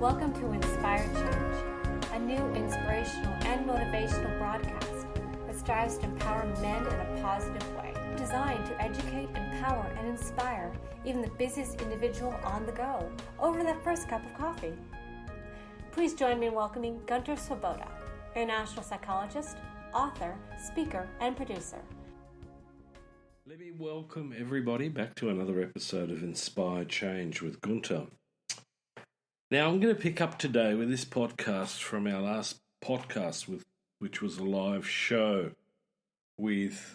Welcome to Inspired Change, a new inspirational and motivational broadcast that strives to empower men in a positive way, designed to educate, empower, and inspire even the busiest individual on the go over that first cup of coffee. Please join me in welcoming Gunter, international psychologist, author, speaker, and producer. Let me welcome everybody back to another episode of Inspired Change with Gunter. Now, I'm going to pick up today with this podcast from our last podcast, which was a live show with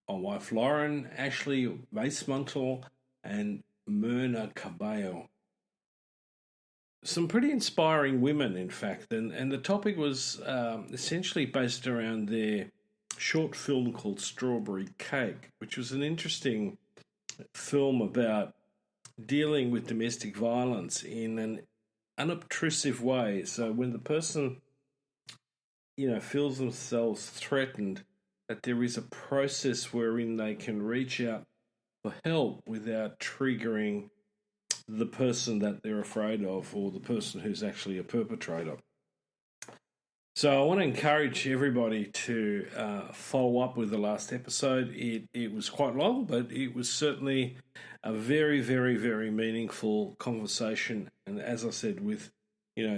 my wife Lauren, Ashley Weissmantel, and Myrna Cabello. Some pretty inspiring women, in fact, and the topic was essentially based around their short film called Strawberry Cake, which was an interesting film about dealing with domestic violence in an unobtrusive way. So when the person, feels themselves threatened, that there is a process wherein they can reach out for help without triggering the person that they're afraid of or the person who's actually a perpetrator. So I want to encourage everybody to follow up with the last episode. It was quite long, but it was certainly a very, very, very meaningful conversation. And as I said, with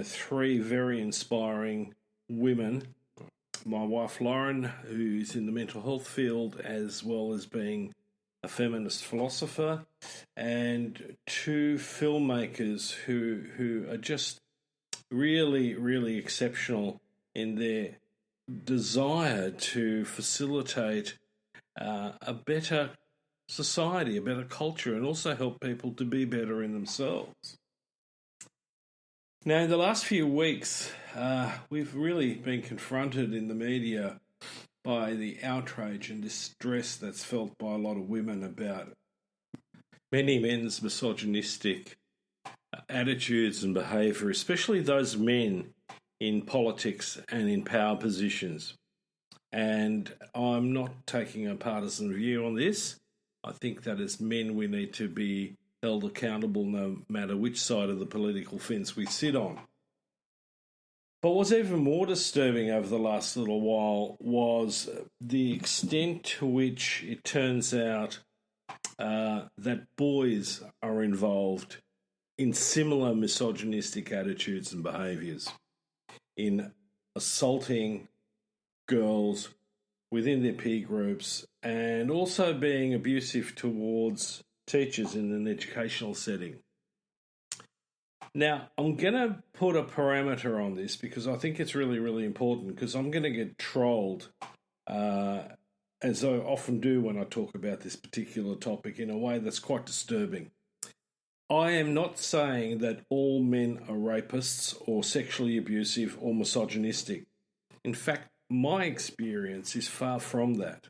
three very inspiring women, my wife Lauren, who's in the mental health field as well as being a feminist philosopher, and two filmmakers who are just really, really exceptional in their desire to facilitate a better society, a better culture, and also help people to be better in themselves. Now, in the last few weeks, we've really been confronted in the media by the outrage and distress that's felt by a lot of women about many men's misogynistic attitudes and behaviour, especially those men in politics and in power positions. And I'm not taking a partisan view on this. I think that as men we need to be held accountable no matter which side of the political fence we sit on. But what's even more disturbing over the last little while was the extent to which it turns out that boys are involved in similar misogynistic attitudes and behaviours, in assaulting girls within their peer groups and also being abusive towards teachers in an educational setting. Now, I'm going to put a parameter on this because I think it's really, really important, because I'm going to get trolled, as I often do when I talk about this particular topic, in a way that's quite disturbing. I am not saying that all men are rapists or sexually abusive or misogynistic. In fact, my experience is far from that.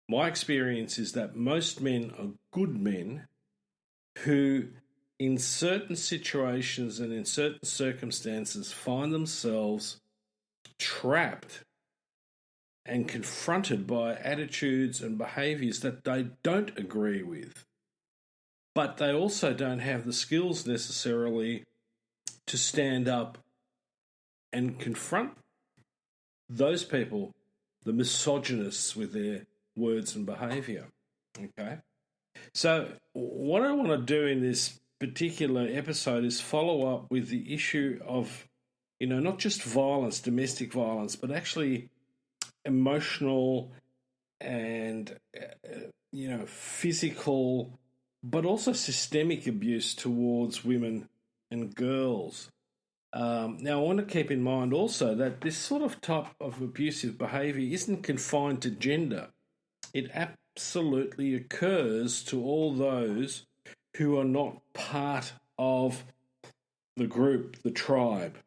My experience is that most men are good men who, in certain situations and in certain circumstances, find themselves trapped and confronted by attitudes and behaviours that they don't agree with. But they also don't have the skills necessarily to stand up and confront those people, the misogynists, with their words and behaviour. Okay? So what I want to do in this particular episode is follow up with the issue of, not just violence, domestic violence, but actually emotional and, physical, but also systemic abuse towards women and girls. Now, I want to keep in mind also that this sort of type of abusive behaviour isn't confined to gender. It absolutely occurs to all those who are not part of the group, the tribe,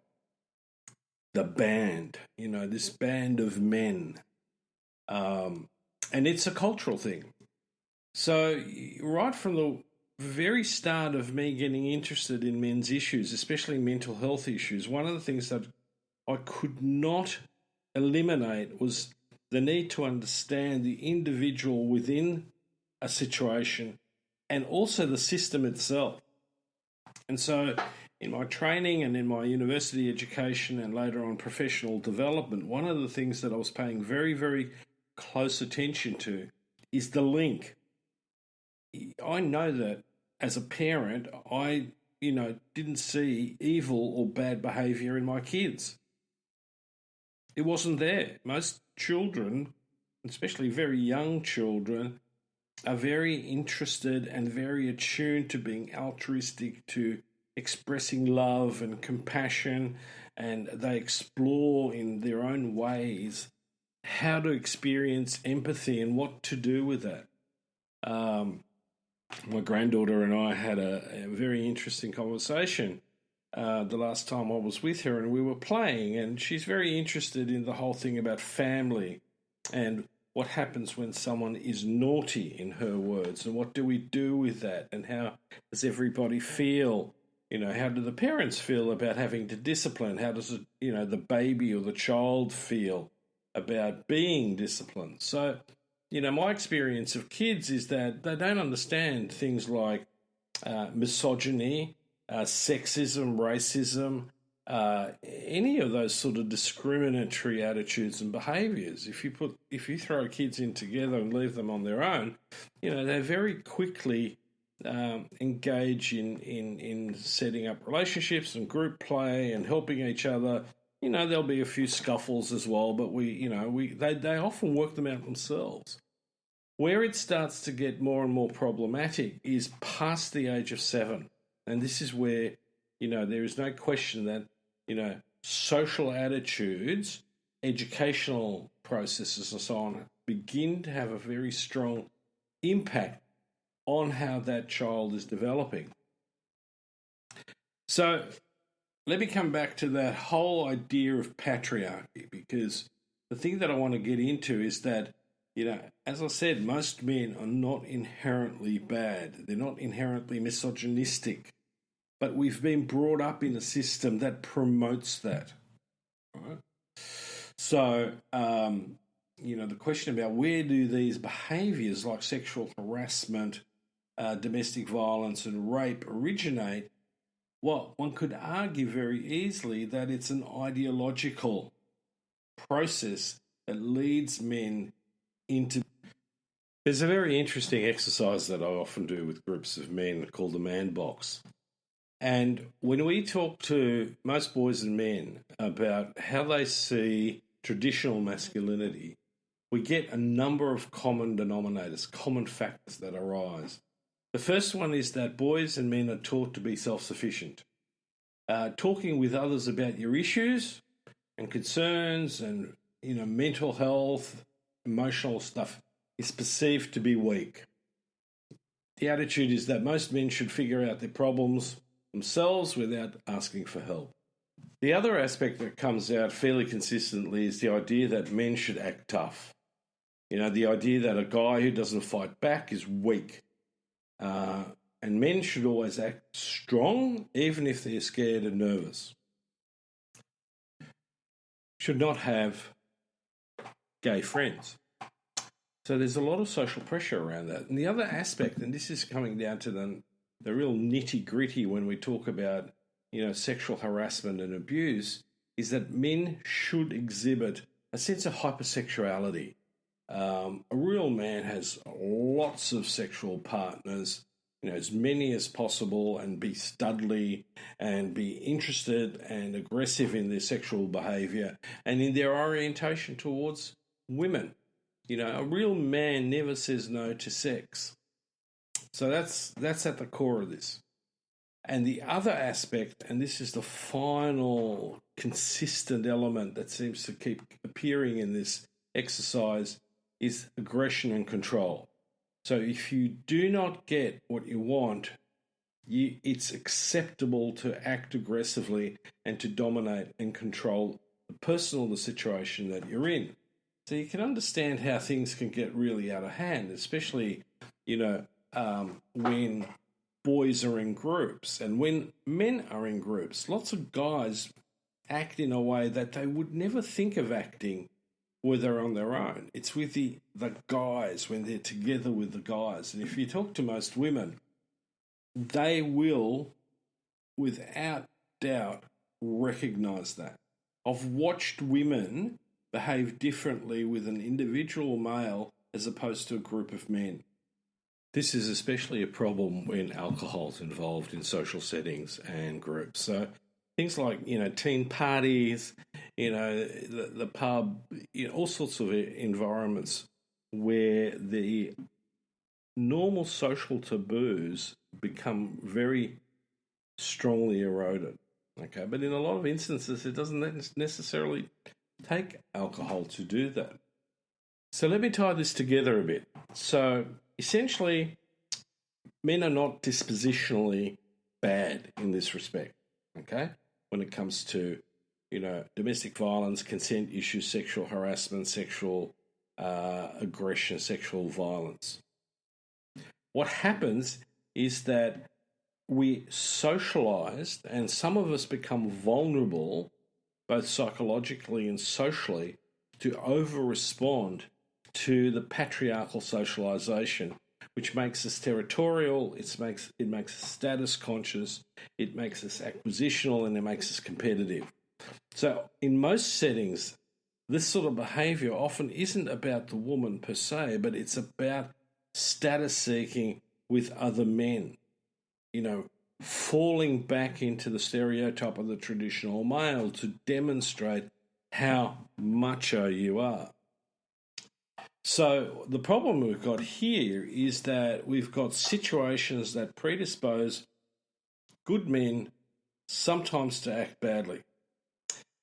the band, this band of men. And it's a cultural thing. So right from the very start of me getting interested in men's issues, especially mental health issues, one of the things that I could not eliminate was the need to understand the individual within a situation and also the system itself. And so in my training and in my university education and later on professional development, one of the things that I was paying very, very close attention to is the link. I know that as a parent, I, didn't see evil or bad behavior in my kids. It wasn't there. Most children, especially very young children, are very interested and very attuned to being altruistic, to expressing love and compassion, and they explore in their own ways how to experience empathy and what to do with that. My granddaughter and I had a very interesting conversation the last time I was with her, and we were playing, and she's very interested in the whole thing about family and what happens when someone is naughty, in her words, and what do we do with that, and how does everybody feel? How do the parents feel about having to discipline? How does the baby or the child feel about being disciplined? So, my experience of kids is that they don't understand things like misogyny, sexism, racism, any of those sort of discriminatory attitudes and behaviours. If you throw kids in together and leave them on their own, they very quickly engage in setting up relationships and group play and helping each other. There'll be a few scuffles as well, but they often work them out themselves. Where it starts to get more and more problematic is past the age of 7. And this is where, there is no question that, social attitudes, educational processes and so on begin to have a very strong impact on how that child is developing. So let me come back to that whole idea of patriarchy, because the thing that I want to get into is that, as I said, most men are not inherently bad. They're not inherently misogynistic. But we've been brought up in a system that promotes that. Right? So, the question about where do these behaviours like sexual harassment, domestic violence and rape originate? Well, one could argue very easily that it's an ideological process that leads men into... There's a very interesting exercise that I often do with groups of men called the man box. And when we talk to most boys and men about how they see traditional masculinity, we get a number of common denominators, common factors that arise. The first one is that boys and men are taught to be self-sufficient. Talking with others about your issues and concerns and, mental health, emotional stuff is perceived to be weak. The attitude is that most men should figure out their problems themselves without asking for help. The other aspect that comes out fairly consistently is the idea that men should act tough. The idea that a guy who doesn't fight back is weak. And men should always act strong, even if they're scared and nervous. Should not have gay friends. So there's a lot of social pressure around that. And the other aspect, and this is coming down to the real nitty-gritty when we talk about, sexual harassment and abuse, is that men should exhibit a sense of hypersexuality. A real man has lots of sexual partners, as many as possible, and be studly and be interested and aggressive in their sexual behaviour and in their orientation towards women. A real man never says no to sex. So that's at the core of this. And the other aspect, and this is the final consistent element that seems to keep appearing in this exercise, is aggression and control. So if you do not get what you want, it's acceptable to act aggressively and to dominate and control the person or the situation that you're in. So you can understand how things can get really out of hand, especially, when boys are in groups and when men are in groups. Lots of guys act in a way that they would never think of acting were they on their own. It's with the guys, when they're together with the guys. And if you talk to most women, they will, without doubt recognise that. I've watched women behave differently with an individual male as opposed to a group of men. This is especially a problem when alcohol's involved in social settings and groups. So things like, teen parties, the pub, all sorts of environments where the normal social taboos become very strongly eroded. Okay, but in a lot of instances, it doesn't necessarily take alcohol to do that. So let me tie this together a bit. So essentially, men are not dispositionally bad in this respect, okay? When it comes to, domestic violence, consent issues, sexual harassment, sexual aggression, sexual violence. What happens is that we socialized, and some of us become vulnerable, both psychologically and socially, to over-respond to the patriarchal socialization, which makes us territorial, it makes us status conscious, it makes us acquisitional, and it makes us competitive. So in most settings, this sort of behaviour often isn't about the woman per se, but it's about status seeking with other men. Falling back into the stereotype of the traditional male to demonstrate how macho you are. So the problem we've got here is that we've got situations that predispose good men sometimes to act badly.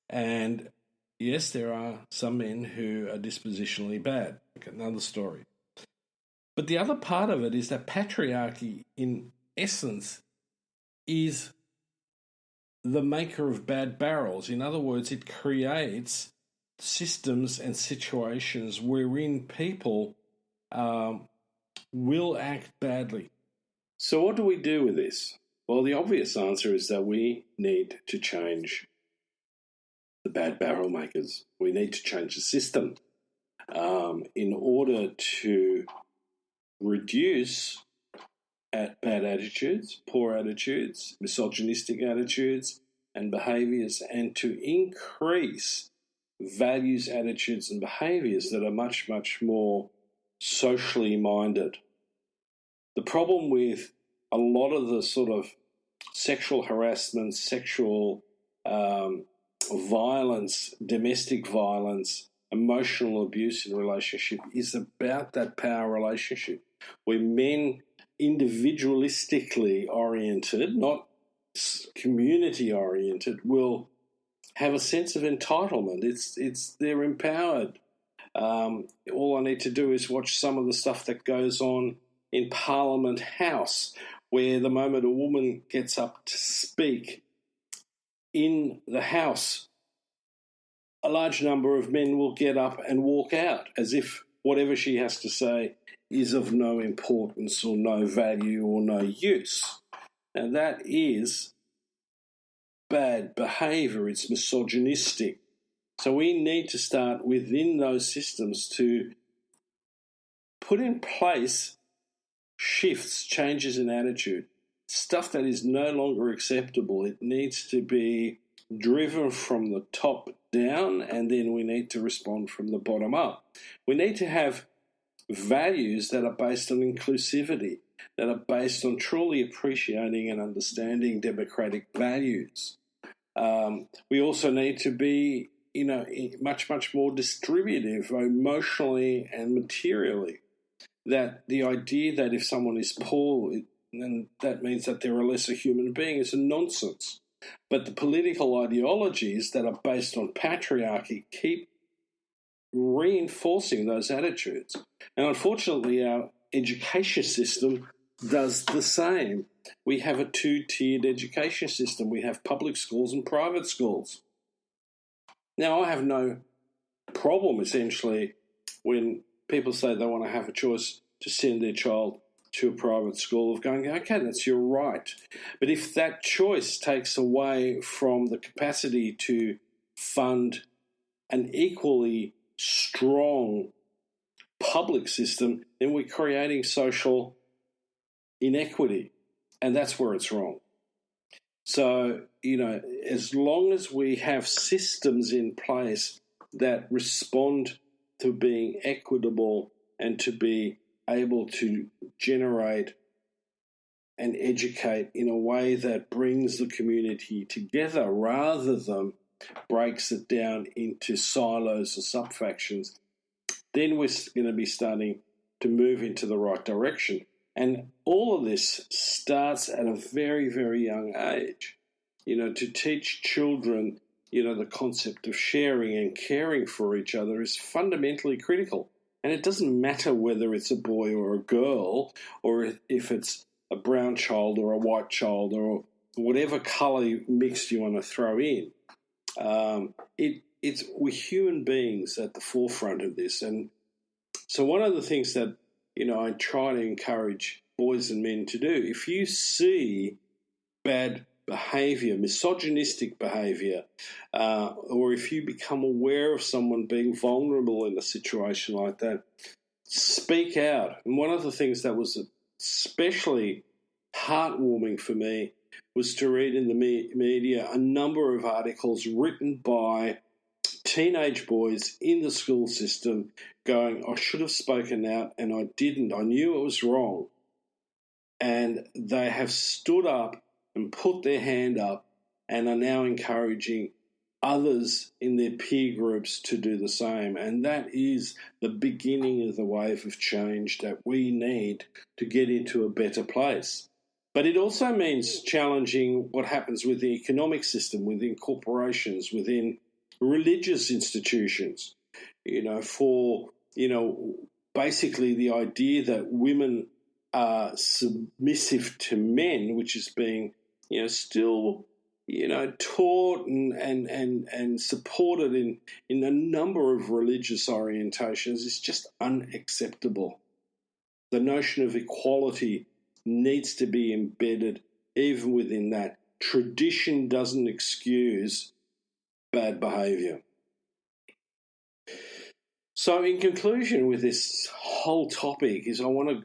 And yes, there are some men who are dispositionally bad. Okay, another story. But the other part of it is that patriarchy, in essence, is the maker of bad barrels. In other words, it creates systems and situations wherein people will act badly. So what do we do with this? Well, the obvious answer is that we need to change the bad barrel makers. We need to change the system in order to reduce bad attitudes, poor attitudes, misogynistic attitudes and behaviours, and to increase values, attitudes and behaviours that are much, much more socially minded. The problem with a lot of the sort of sexual harassment, sexual violence, domestic violence, emotional abuse in relationship is about that power relationship where men individualistically oriented, not community oriented, will have a sense of entitlement. They're empowered. All I need to do is watch some of the stuff that goes on in Parliament House, where the moment a woman gets up to speak in the House, a large number of men will get up and walk out as if whatever she has to say is of no importance or no value or no use. And that is bad behaviour. It's misogynistic. So we need to start within those systems to put in place shifts, changes in attitude, stuff that is no longer acceptable. It needs to be driven from the top down, and then we need to respond from the bottom up. We need to have values that are based on inclusivity, that are based on truly appreciating and understanding democratic values. We also need to be, much, much more distributive emotionally and materially. That the idea that if someone is poor, then that means that they're a lesser human being is a nonsense. But the political ideologies that are based on patriarchy keep reinforcing those attitudes. And unfortunately, our education system does the same. We have a two-tiered education system. We have public schools and private schools. Now, I have no problem, essentially, when people say they want to have a choice to send their child to a private school, of going, okay, that's your right. But if that choice takes away from the capacity to fund an equally strong public system, then we're creating social inequity. And that's where it's wrong. So, as long as we have systems in place that respond to being equitable and to be able to generate and educate in a way that brings the community together rather than breaks it down into silos or sub-factions, then we're going to be starting to move into the right direction. And all of this starts at a very, very young age. To teach children, the concept of sharing and caring for each other is fundamentally critical. And it doesn't matter whether it's a boy or a girl, or if it's a brown child or a white child or whatever colour mix you want to throw in. We're human beings at the forefront of this. And so one of the things that, I try to encourage boys and men to do, if you see bad behaviour, misogynistic behaviour, or if you become aware of someone being vulnerable in a situation like that, speak out. And one of the things that was especially heartwarming for me was to read in the media a number of articles written by teenage boys in the school system going, I should have spoken out and I didn't. I knew it was wrong. And they have stood up and put their hand up and are now encouraging others in their peer groups to do the same. And that is the beginning of the wave of change that we need to get into a better place. But it also means challenging what happens with the economic system, within corporations, within religious institutions, basically the idea that women are submissive to men, which is being, still, taught and supported in a number of religious orientations is just unacceptable. The notion of equality needs to be embedded even within that. Tradition doesn't excuse bad behaviour. So in conclusion with this whole topic is I want to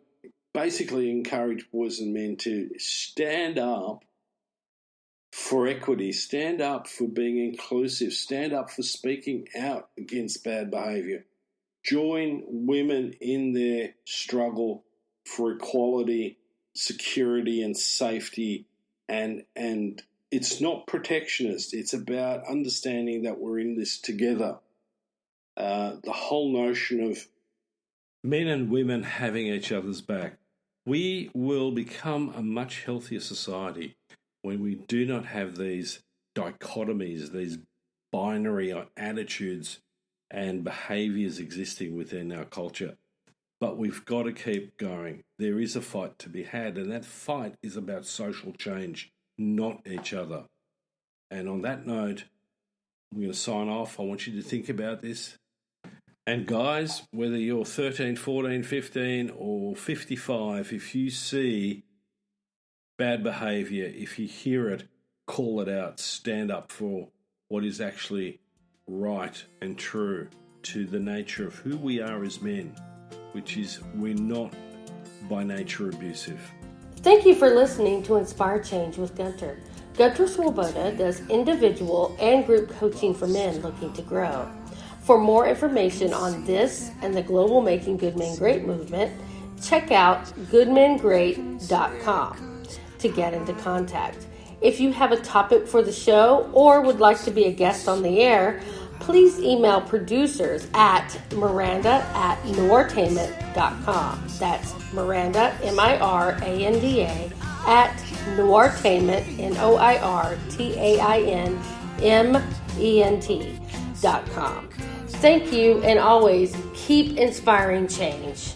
basically encourage boys and men to stand up for equity, stand up for being inclusive, stand up for speaking out against bad behaviour. Join women in their struggle for equality, security and safety, and it's not protectionist. It's about understanding that we're in this together. The whole notion of men and women having each other's back. We will become a much healthier society when we do not have these dichotomies, these binary attitudes and behaviours existing within our culture. But we've got to keep going. There is a fight to be had, and that fight is about social change, not each other. And on that note, I'm going to sign off. I want you to think about this. And guys, whether you're 13, 14, 15 or 55, if you see bad behaviour, if you hear it, call it out, stand up for what is actually right and true to the nature of who we are as men, which is we're not by nature abusive. Thank you for listening to Inspire Change with Gunter. Gunter Swoboda does individual and group coaching for men looking to grow. For more information on this and the global Making Good Men Great movement, check out goodmengreat.com to get into contact. If you have a topic for the show or would like to be a guest on the air, please email producers at miranda@noirtainment.com. That's Miranda, Miranda, at noirtainment, noirtainment.com. Thank you, and always keep inspiring change.